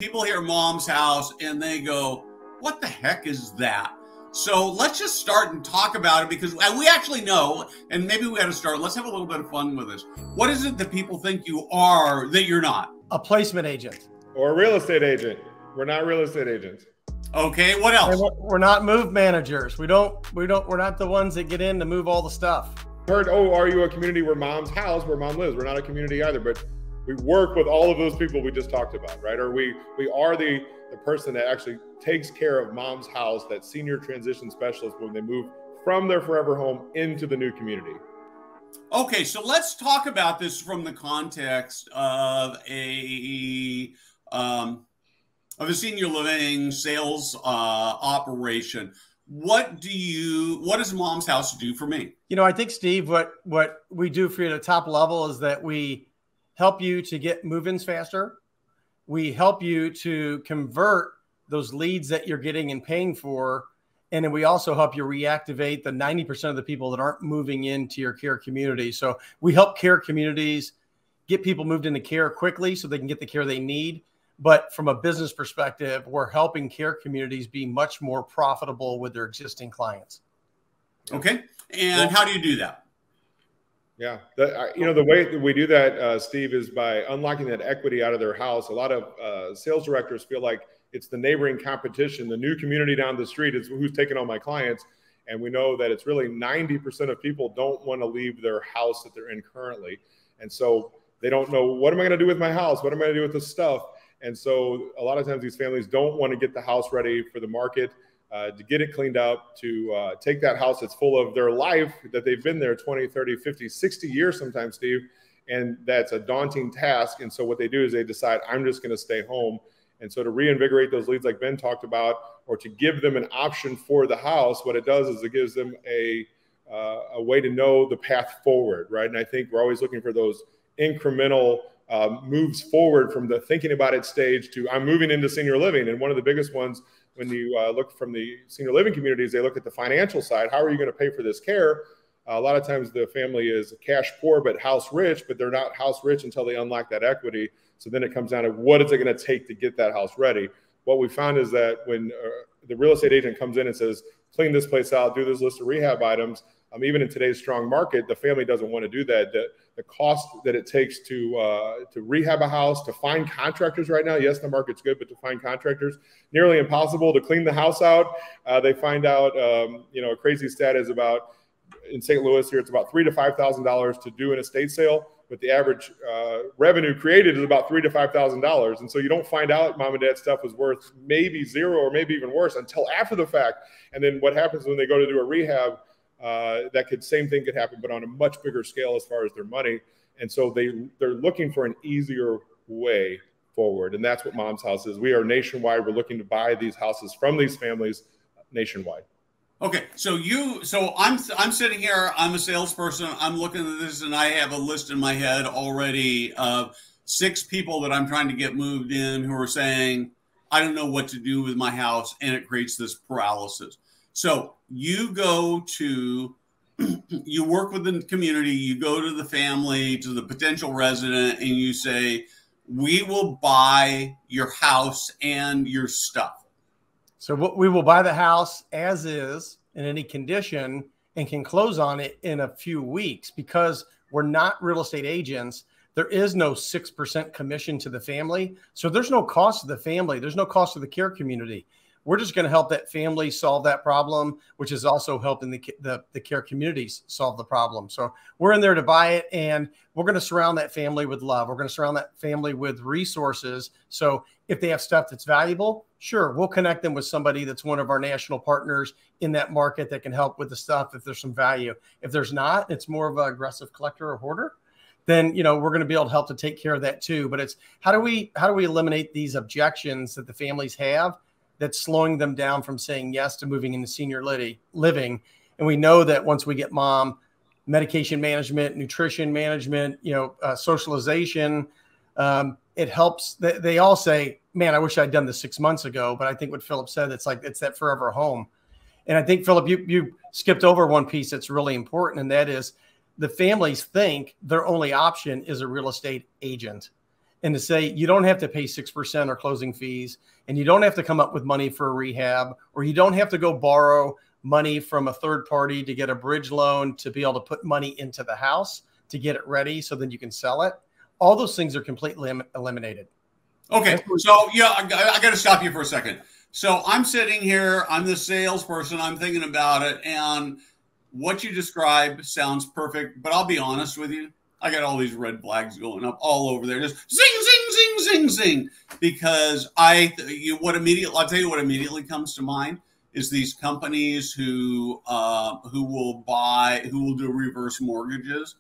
people hear mom's house and they go, what the heck is that? So let's just start and talk about it, because we actually know, and maybe we got to start. Let's have a little bit of fun with this. What is it that people think you are that you're not? A placement agent. Or a real estate agent. We're not real estate agents. Okay, what else? And we're not move managers. We're not the ones that get in to move all the stuff. Heard, oh, are you a community where mom's house, where mom lives? We're not a community either, but we work with all of those people we just talked about, right? Or we are the person that actually takes care of mom's house, that senior transition specialist when they move from their forever home into the new community. Okay, so let's talk about this from the context of a senior living sales operation. What does mom's house do for me? You know, I think, Steve, what we do for you at a top level is that we help you to get move-ins faster. We help you to convert those leads that you're getting and paying for. And then we also help you reactivate the 90% of the people that aren't moving into your care community. So we help care communities get people moved into care quickly so they can get the care they need. But from a business perspective, we're helping care communities be much more profitable with their existing clients. Okay. And how do you do that? Yeah. The way that we do that, Steve, is by unlocking that equity out of their house. A lot of sales directors feel like it's the neighboring competition, the new community down the street is who's taking all my clients. And we know that it's really 90% of people don't want to leave their house that they're in currently. And so they don't know, what am I going to do with my house? What am I going to do with this stuff? And so a lot of times these families don't want to get the house ready for the market, to get it cleaned up, to take that house that's full of their life, that they've been there 20, 30, 50, 60 years sometimes, Steve. And that's a daunting task. And so what they do is they decide, I'm just going to stay home. And so to reinvigorate those leads like Ben talked about, or to give them an option for the house, what it does is it gives them a way to know the path forward, right? And I think we're always looking for those incremental moves forward from the thinking about it stage to I'm moving into senior living. And one of the biggest ones, when you look from the senior living communities, they look at the financial side. How are you going to pay for this care? A lot of times the family is cash poor but house rich, but they're not house rich until they unlock that equity. So then it comes down to what is it going to take to get that house ready? What we found is that when the real estate agent comes in and says, clean this place out, do this list of rehab items, even in today's strong market, the family doesn't want to do that. The cost that it takes to rehab a house, to find contractors right now, yes, the market's good, but to find contractors, nearly impossible. To clean the house out, they find out, a crazy stat is about, in St. Louis here, it's about $3,000 to $5,000 to do an estate sale, but the average revenue created is about $3,000 to $5,000. And so you don't find out mom and dad stuff is worth maybe zero or maybe even worse until after the fact. And then what happens when they go to do a rehab, same thing could happen, but on a much bigger scale as far as their money. And so they're looking for an easier way forward. And that's what mom's house is. We are nationwide. We're looking to buy these houses from these families nationwide. Okay. So I'm sitting here, I'm a salesperson. I'm looking at this and I have a list in my head already of 6 people that I'm trying to get moved in who are saying, I don't know what to do with my house. And it creates this paralysis. So you you work with the community, you go to the family, to the potential resident, and you say, we will buy your house and your stuff. So we will buy the house as is in any condition and can close on it in a few weeks. Because we're not real estate agents, there is no 6% commission to the family. So there's no cost to the family. There's no cost to the care community. We're just going to help that family solve that problem, which is also helping the care communities solve the problem. So we're in there to buy it, and we're going to surround that family with love. We're going to surround that family with resources. So if they have stuff that's valuable, sure, we'll connect them with somebody that's one of our national partners in that market that can help with the stuff if there's some value. If there's not, it's more of an aggressive collector or hoarder, then we're going to be able to help to take care of that too. But it's how do we eliminate these objections that the families have that's slowing them down from saying yes to moving into senior living. And we know that once we get mom, medication management, nutrition management, socialization, it helps. They all say, man, I wish I'd done this 6 months ago. But I think what Phillip said, it's that forever home. And I think, Phillip, you skipped over one piece that's really important, and that is the families think their only option is a real estate agent. and to say you don't have to pay 6% or closing fees, and you don't have to come up with money for a rehab, or you don't have to go borrow money from a third party to get a bridge loan to be able to put money into the house to get it ready so then you can sell it. All those things are completely eliminated. Okay, so yeah, I got to stop you for a second. So I'm sitting here, I'm the salesperson, I'm thinking about it, and what you described sounds perfect, but I'll be honest with you. I got all these red flags going up all over there, just zing, zing, zing, zing, zing. Because I'll tell you what immediately comes to mind is these companies who will do reverse mortgages.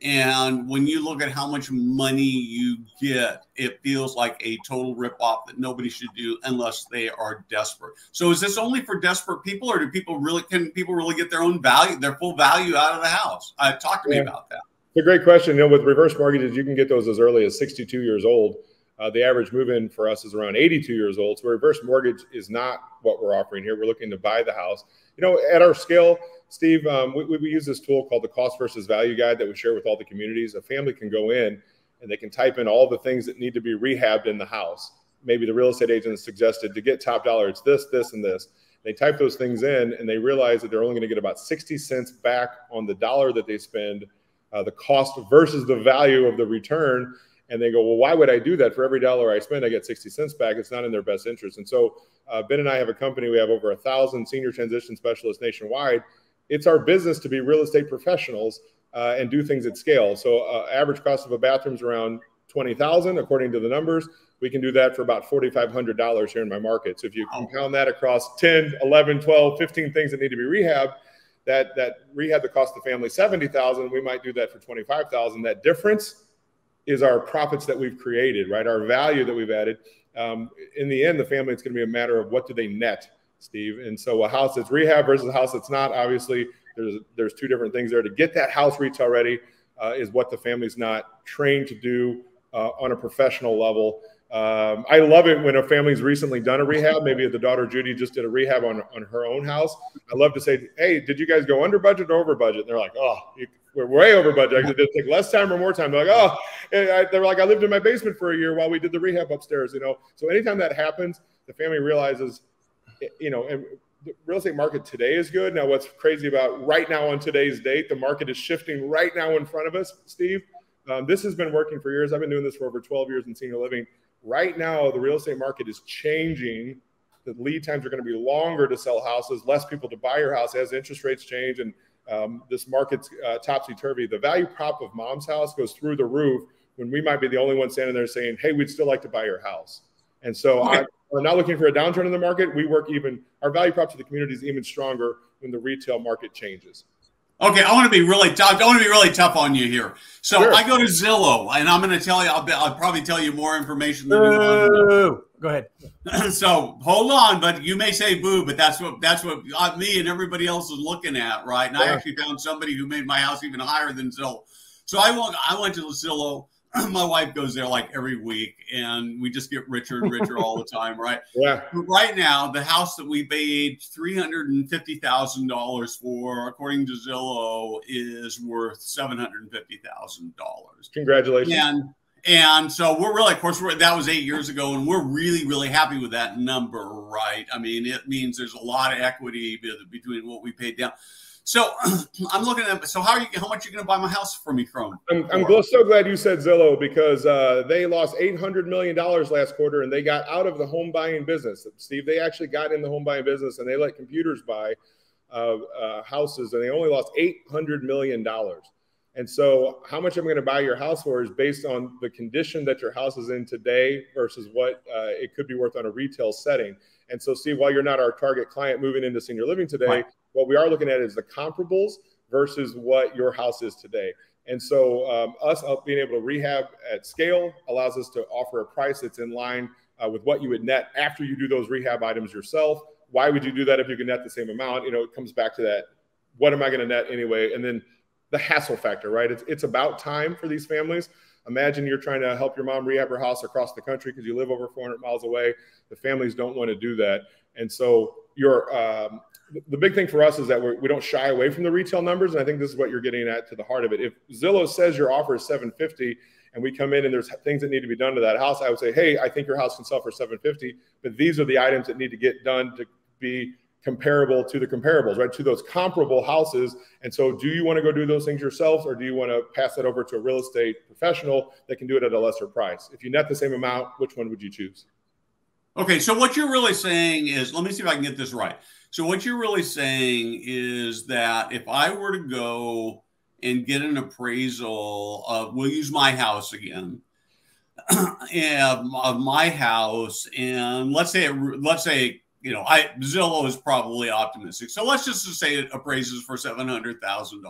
And when you look at how much money you get, it feels like a total ripoff that nobody should do unless they are desperate. So is this only for desperate people, or can people really get their own value, their full value out of the house? Talk to me about that. It's a great question. With reverse mortgages, you can get those as early as 62 years old. The average move-in for us is around 82 years old. So a reverse mortgage is not what we're offering here. We're looking to buy the house. At our scale, Steve, we use this tool called the cost versus value guide that we share with all the communities. A family can go in and they can type in all the things that need to be rehabbed in the house. Maybe the real estate agent suggested to get top dollar, it's this, this, and this. They type those things in and they realize that they're only going to get about 60 cents back on the dollar that they spend, the cost versus the value of the return. And they go, well, why would I do that? For every dollar I spend, I get 60 cents back. It's not in their best interest. And so Ben and I have a company. We have over 1,000 senior transition specialists nationwide. It's our business to be real estate professionals and do things at scale. So average cost of a bathroom is around $20,000, according to the numbers. We can do that for about $4,500 here in my market. So if you compound that across 10, 11, 12, 15 things that need to be rehabbed, that rehab that cost the family $70,000, we might do that for $25,000. That difference is our profits that we've created, right? Our value that we've added. In the end, the family, it's going to be a matter of what do they net, Steve. And so a house that's rehab versus a house that's not, obviously, there's two different things there. To get that house retail ready is what the family's not trained to do on a professional level. I love it when a family's recently done a rehab. Maybe the daughter Judy just did a rehab on her own house. I love to say, hey, did you guys go under budget or over budget? And they're like, oh, we're way over budget. Did it take less time or more time? They're like, oh, they're like, I lived in my basement for a year while we did the rehab upstairs. So anytime that happens, the family realizes, and the real estate market today is good. Now, what's crazy about right now on today's date, the market is shifting right now in front of us, Steve. This has been working for years. I've been doing this for over 12 years in senior living. Right now, the real estate market is changing. The lead times are going to be longer to sell houses, less people to buy your house as interest rates change, and this market's topsy-turvy. The value prop of mom's house goes through the roof when we might be the only one standing there saying, hey, we'd still like to buy your house. And so we're not looking for a downturn in the market. Our value prop to the community is even stronger when the retail market changes. Okay, I want to be really tough. I want to be really tough on you here. So sure. I go to Zillow, and I'm going to tell you. I'll probably tell you more information than you want. Go ahead. So hold on, but you may say boo, but that's what me and everybody else is looking at, right? And I actually found somebody who made my house even higher than Zillow. So I went to Zillow. My wife goes there like every week, and we just get richer and richer all the time, right? Yeah. But right now, the house that we paid $350,000 for, according to Zillow, is worth $750,000. Congratulations. And so we're really, of course, that was 8 years ago, and we're really, really happy with that number, right? I mean, it means there's a lot of equity between what we paid down. So I'm looking at, so how much are you going to buy my house for me from? I'm so glad you said Zillow, because they lost $800 million last quarter, and they got out of the home buying business. Steve, they actually got in the home buying business, and they let computers buy houses, and they only lost $800 million. And so how much I'm going to buy your house for is based on the condition that your house is in today versus what it could be worth on a retail setting. And so, Steve, while you're not our target client moving into senior living today, right, what we are looking at is the comparables versus what your house is today. And so us being able to rehab at scale allows us to offer a price that's in line with what you would net after you do those rehab items yourself. Why would you do that if you can net the same amount? It comes back to that, what am I going to net anyway? And then the hassle factor, right? It's about time for these families. Imagine you're trying to help your mom rehab her house across the country because you live over 400 miles away. The families don't want to do that. And so the big thing for us is that we don't shy away from the retail numbers. And I think this is what you're getting at to the heart of it. If Zillow says your offer is $750 and we come in and there's things that need to be done to that house, I would say, hey, I think your house can sell for 750, but these are the items that need to get done to be comparable to the comparables, right? To those comparable houses. And so do you want to go do those things yourselves, or do you want to pass that over to a real estate professional that can do it at a lesser price? If you net the same amount, which one would you choose? Okay, so what you're really saying is, let me see if I can get this right. So what you're really saying is that if I were to go and get an appraisal of, we'll use my house again, of my house, and let's say, you know, Zillow is probably optimistic. So let's just say it appraises for $700,000.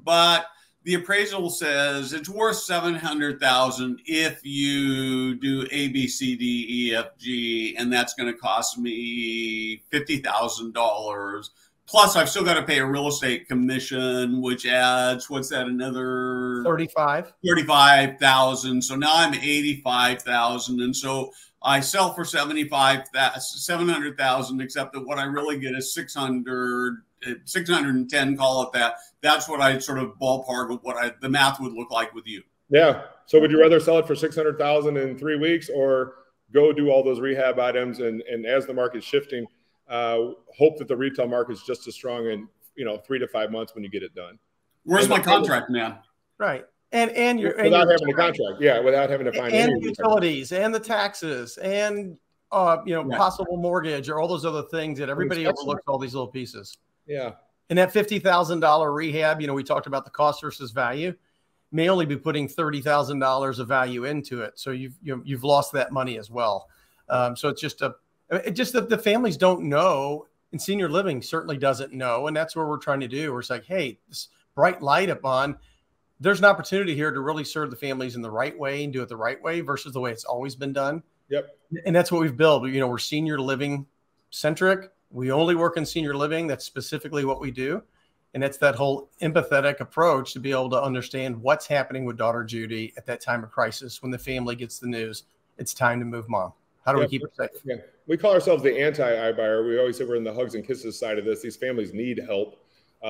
But the appraisal says it's worth $700,000 if you do A, B, C, D, E, F, G, and that's going to cost me $50,000. Plus, I've still got to pay a real estate commission, which adds, what's that, another 35,000. So now I'm 85,000, and so I sell for 700,000, except that what I really get is 610, call it that. That's what I sort of ballpark with what the math would look like with you. Yeah. So would you rather sell it for 600,000 in 3 weeks, or go do all those rehab items and as the market's shifting, hope that the retail market is just as strong in, you know, 3 to 5 months when you get it done? Where's my contract, man? Right. And you're without having a contract, without having to find and utilities and the taxes and possible mortgage or all those other things that everybody overlooks, all these little pieces. Yeah. And that $50,000 rehab, we talked about the cost versus value, may only be putting $30,000 of value into it. So you've lost that money as well. So it's just that the families don't know, and senior living certainly doesn't know, and that's where we're trying to do. We're like, hey, this bright light upon. There's an opportunity here to really serve the families in the right way and do it the right way versus the way it's always been done. Yep. And that's what we've built. We're senior living centric. We only work in senior living. That's specifically what we do. And that's that whole empathetic approach to be able to understand what's happening with daughter Judy at that time of crisis when the family gets the news, it's time to move mom. How do we keep her safe? Yeah. We call ourselves the anti-eye buyer. We always say we're in the hugs and kisses side of this. These families need help.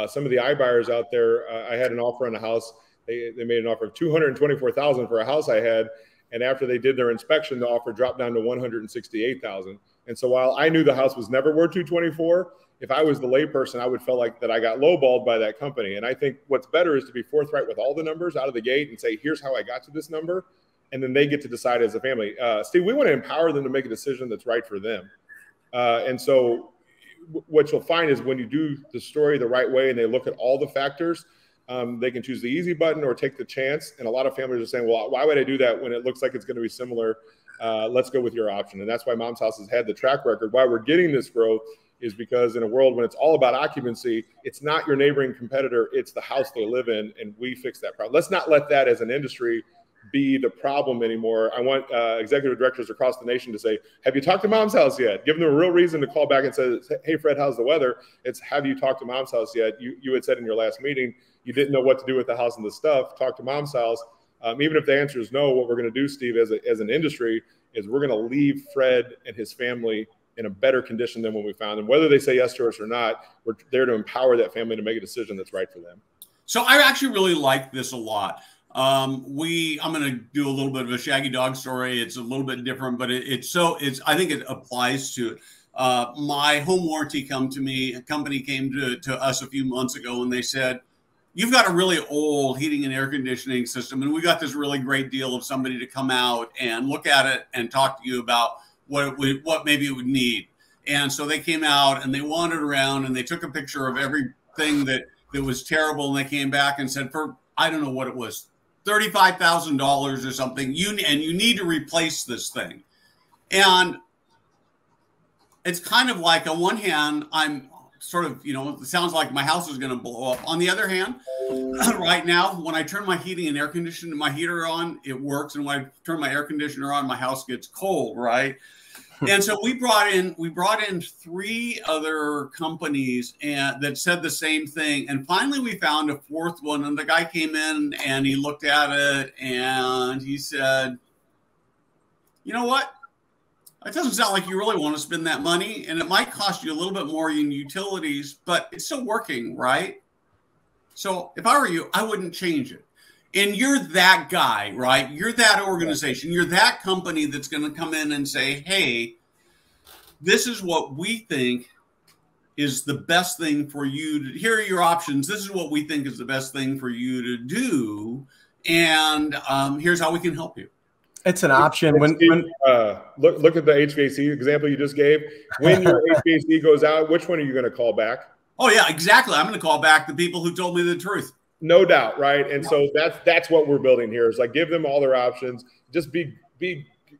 Some of the eye buyers out there, I had an offer on a house. They made an offer of $224,000 for a house I had, and after they did their inspection, the offer dropped down to $168,000. And so while I knew the house was never worth $224,000, if I was the layperson, I would feel like that I got lowballed by that company. And I think what's better is to be forthright with all the numbers out of the gate and say, here's how I got to this number, and then they get to decide as a family. Steve, we want to empower them to make a decision that's right for them. And so what you'll find is when you do the story the right way and they look at all the factors, they can choose the easy button or take the chance. And a lot of families are saying, well, why would I do that when it looks like it's going to be similar? Let's go with your option. And that's why Mom's House has had the track record. Why we're getting this growth is because in a world when it's all about occupancy, it's not your neighboring competitor, it's the house they live in, and we fix that problem. Let's not let that as an industry be the problem anymore. I want executive directors across the nation to say, have you talked to Mom's House yet? Give them a real reason to call back and say, hey, Fred, how's the weather? It's, have you talked to Mom's House yet? You had said in your last meeting, you didn't know what to do with the house and the stuff. Talk to Mom's House. Even if the answer is no, what we're going to do, Steve, as an industry, is we're going to leave Fred and his family in a better condition than when we found them. Whether they say yes to us or not, we're there to empower that family to make a decision that's right for them. So I actually really like this a lot. I'm going to do a little bit of a shaggy dog story. It's a little bit different, but I think it applies to it. My home warranty company came to us a few months ago, and they said, you've got a really old heating and air conditioning system, and we got this really great deal of somebody to come out and look at it and talk to you about what maybe it would need. And so they came out and they wandered around and they took a picture of everything that was terrible, and they came back and said, for I don't know what it was, $35,000 or something, you need to replace this thing. And it's kind of like, on one hand, I'm sort of, it sounds like my house is going to blow up. On the other hand, right now, when I turn my heating and air conditioning, my heater on, it works. And when I turn my air conditioner on, my house gets cold, right? And so we brought in 3 other companies that said the same thing. And finally we found a 4th one, and the guy came in and he looked at it and he said, you know what? It doesn't sound like you really want to spend that money, and it might cost you a little bit more in utilities, but it's still working, right? So if I were you, I wouldn't change it. And you're that guy, right? You're that organization. You're that company that's going to come in and say, hey, this is what we think is the best thing for you to, here are your options. This is what we think is the best thing for you to do. And here's how we can help you. It's an option. When look at the HVAC example you just gave. When your HVAC goes out, which one are you going to call back? Oh yeah, exactly. I'm going to call back the people who told me the truth. No doubt, right? And so that's what we're building here, is like give them all their options. Just be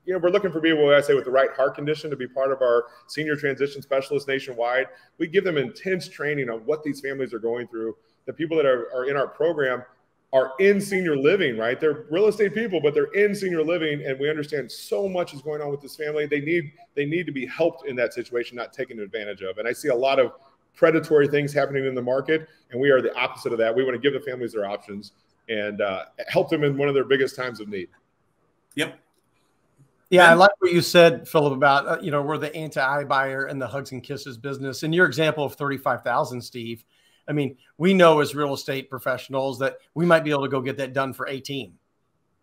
you know, we're looking for people, I say, with the right heart condition to be part of our senior transition specialists nationwide. We give them intense training on what these families are going through. The people that are in our program are in senior living, right? They're real estate people, but they're in senior living, and we understand so much is going on with this family. They need to be helped in that situation, not taken advantage of. And I see a lot of predatory things happening in the market, and we are the opposite of that. We want to give the families their options and help them in one of their biggest times of need. Yep. Yeah, I like what you said, Phillip, about, we're the AntiEye Buyer and the hugs and kisses business. And your example of 35,000, Steve, I mean, we know as real estate professionals that we might be able to go get that done for 18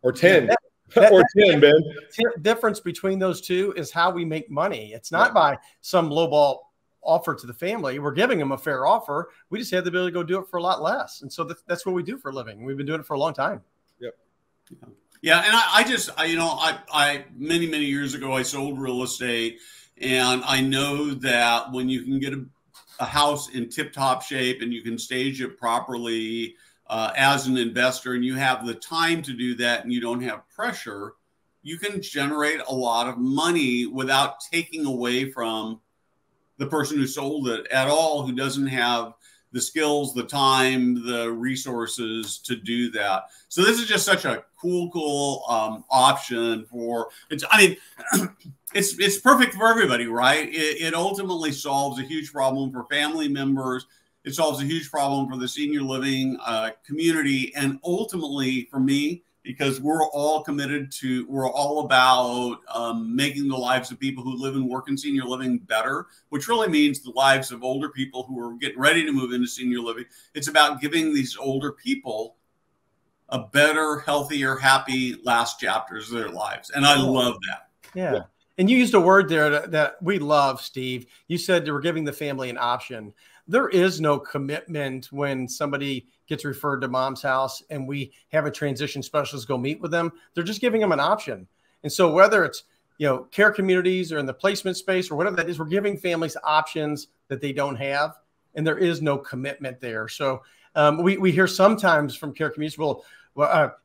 or 10 or 10, Ben. The difference between those two is how we make money. It's not by some lowball offer to the family. We're giving them a fair offer. We just have the ability to go do it for a lot less. And so that's what we do for a living. We've been doing it for a long time. Yep. Yeah. And I many years ago, I sold real estate, and I know that when you can get a house in tip-top shape and you can stage it properly as an investor, and you have the time to do that and you don't have pressure, you can generate a lot of money without taking away from the person who sold it at all, who doesn't have the skills, the time, the resources to do that. So this is just such a cool option for it's. I mean, it's perfect for everybody, right? It ultimately solves a huge problem for family members. It solves a huge problem for the senior living community, and ultimately for me, because we're all committed to, we're all about making the lives of people who live and work in senior living better, which really means the lives of older people who are getting ready to move into senior living. It's about giving these older people a better, healthier, happy last chapters of their lives. And I love that. Yeah. And you used a word there that we love, Steve. You said that we're giving the family an option. There is no commitment when somebody gets referred to mom's house and we have a transition specialist go meet with them. They're just giving them an option. And so whether it's, care communities or in the placement space or whatever that is, we're giving families options that they don't have. And there is no commitment there. So we hear sometimes from care communities, well,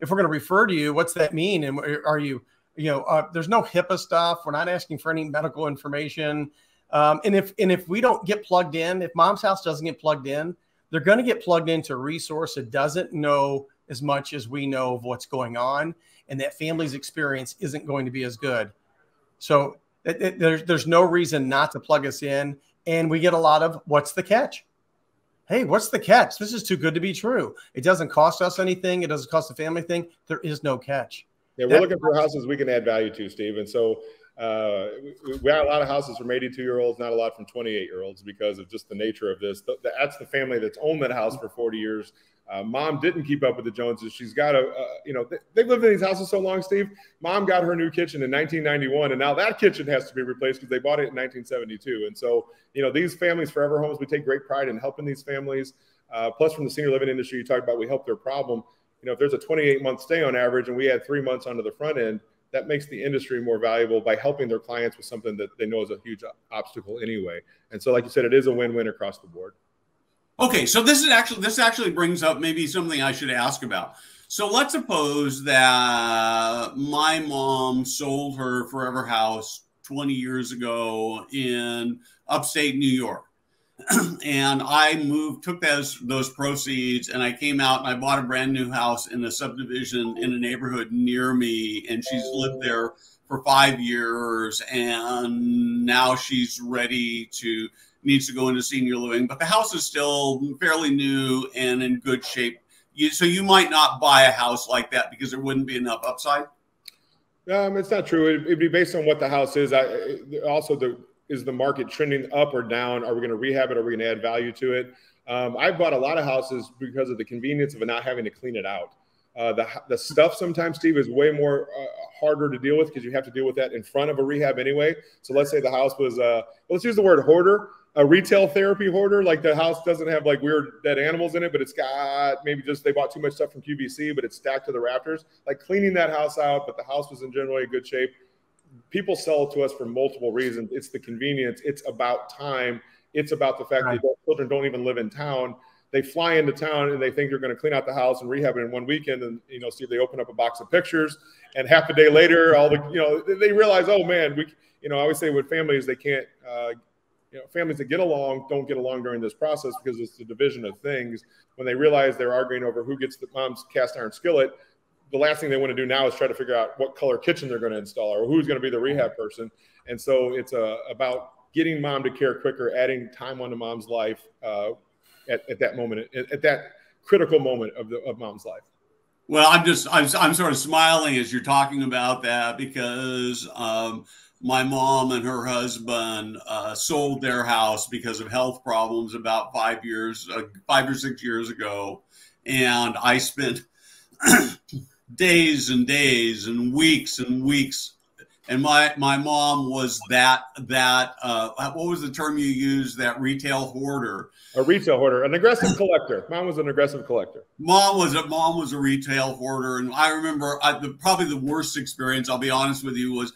if we're going to refer to you, what's that mean? And are you, there's no HIPAA stuff. We're not asking for any medical information. And if we don't get plugged in, if mom's house doesn't get plugged in, they're going to get plugged into a resource that doesn't know as much as we know of what's going on, and that family's experience isn't going to be as good. So there's no reason not to plug us in. And we get a lot of, what's the catch? Hey, what's the catch? This is too good to be true. It doesn't cost us anything. It doesn't cost the family thing. There is no catch. Yeah, we're looking for houses we can add value to, Steve. And so we have a lot of houses from 82-year-olds, not a lot from 28-year-olds, because of just the nature of this. That's the family that's owned that house for 40 years. Mom didn't keep up with the Joneses. She's got they've lived in these houses so long, Steve. Mom got her new kitchen in 1991, and now that kitchen has to be replaced because they bought it in 1972. And so, these families, Forever Homes, we take great pride in helping these families. Plus, from the senior living industry, you talked about, we help their problem. If there's a 28-month stay on average and we add 3 months onto the front end, that makes the industry more valuable by helping their clients with something that they know is a huge obstacle anyway. And so, like you said, it is a win-win across the board. Okay, so this actually brings up maybe something I should ask about. So let's suppose that my mom sold her forever house 20 years ago in upstate New York. And I took those proceeds, and I came out and I bought a brand new house in a subdivision in a neighborhood near me. And she's lived there for 5 years, and now she's needs to go into senior living, but the house is still fairly new and in good shape. So you might not buy a house like that because there wouldn't be enough upside. It's not true. It'd be based on what the house is. Is the market trending up or down? Are we going to rehab it? Are we going to add value to it? I've bought a lot of houses because of the convenience of not having to clean it out. The stuff sometimes, Steve, is way more harder to deal with because you have to deal with that in front of a rehab anyway. So let's say the house was, let's use the word hoarder, a retail therapy hoarder. Like the house doesn't have like weird dead animals in it, but it's got maybe just they bought too much stuff from QVC, but it's stacked to the rafters. Like cleaning that house out, but the house was in generally good shape. People sell to us for multiple reasons. It's the convenience. It's about time. It's about the fact that children don't even live in town. They fly into town and they think they're going to clean out the house and rehab it in one weekend. And, you know, see, they open up a box of pictures and half a day later, all the, you know, they realize, oh man, we, you know, I always say with families, they can't, you know, families that get along don't get along during this process because it's the division of things. When they realize they're arguing over who gets the mom's cast iron skillet, the last thing they want to do now is try to figure out what color kitchen they're going to install or who's going to be the rehab person. And so it's about getting mom to care quicker, adding time onto mom's life at that moment, at that critical moment of mom's life. Well, I'm sort of smiling as you're talking about that because my mom and her husband sold their house because of health problems about 5 or 6 years ago. And I spent days and days and weeks. And my mom was what was the term you used? That retail hoarder. A retail hoarder, an aggressive collector. Mom was an aggressive collector. Mom was a retail hoarder. And I remember probably the worst experience, I'll be honest with you, was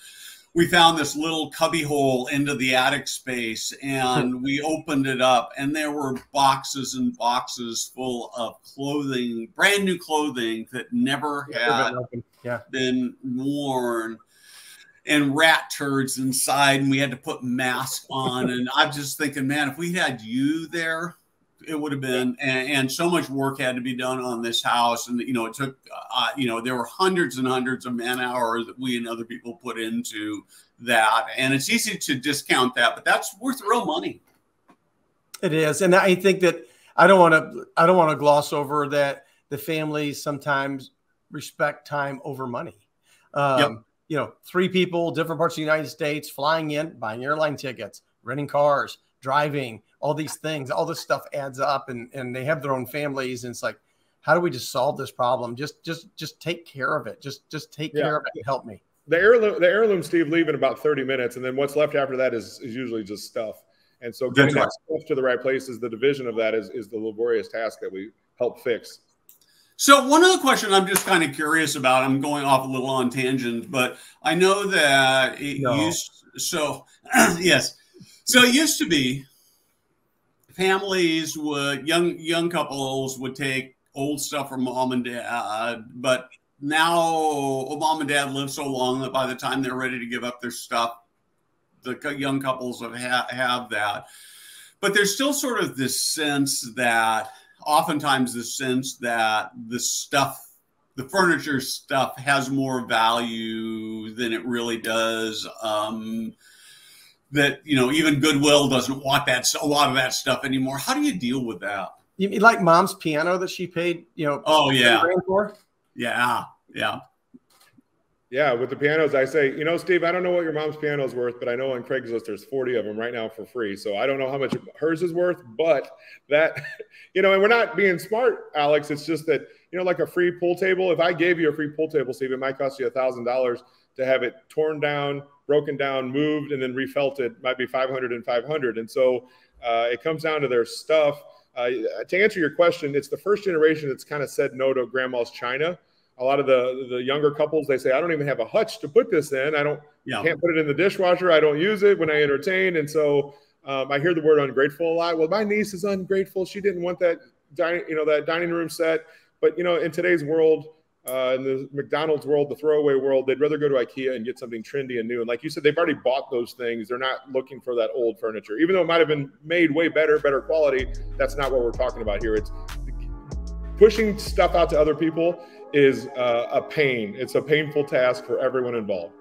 we found this little cubby hole into the attic space and we opened it up and there were boxes and boxes full of clothing, brand new clothing that never had been worn, and rat turds inside, and we had to put masks on. And I'm just thinking, man, if we had you there, it would have been, and so much work had to be done on this house. And, you know, it took, you know, there were hundreds and hundreds of man hours that we and other people put into that. And it's easy to discount that, but that's worth real money. It is. And I think that I don't want to gloss over that the families sometimes respect time over money. You know, 3 people, different parts of the United States, flying in, buying airline tickets, renting cars, driving, all these things, all this stuff adds up, and they have their own families. And it's like, how do we just solve this problem? Just take care of it. Just take care of it and help me. The heirloom, Steve, leave in about 30 minutes. And then what's left after that is usually just stuff. And so getting that stuff to the right places, the division of that is the laborious task that we help fix. So one other question I'm just kind of curious about, I'm going off a little on tangent, but I know that yes. So it used to be families young couples would take old stuff from mom and dad, but now mom and dad live so long that by the time they're ready to give up their stuff, the young couples have that. But there's still sort of this sense that oftentimes the sense that the furniture stuff has more value than it really does. That, you know, even Goodwill doesn't want a lot of that stuff anymore. How do you deal with that? You mean like mom's piano that she paid, you know? Oh yeah. For? Yeah. Yeah, with the pianos, I say, you know, Steve, I don't know what your mom's piano is worth, but I know on Craigslist there's 40 of them right now for free. So I don't know how much hers is worth, but that, you know, and we're not being smart, Alex. It's just that, you know, like a free pool table, if I gave you a free pool table, Steve, it might cost you $1,000 to have it torn down, broken down, moved, and then refelted. Might be $500 and $500. And so it comes down to their stuff. To answer your question, it's the first generation that's kind of said no to grandma's china. A lot of the younger couples, they say, I don't even have a hutch to put this in. Can't put it in the dishwasher. I don't use it when I entertain. And so I hear the word ungrateful a lot. Well, my niece is ungrateful. She didn't want that dining room set. But, you know, in today's world, in the McDonald's world, the throwaway world, they'd rather go to IKEA and get something trendy and new. And like you said, they've already bought those things. They're not looking for that old furniture. Even though it might have been made way better quality, that's not what we're talking about here. It's pushing stuff out to other people is a pain. It's a painful task for everyone involved.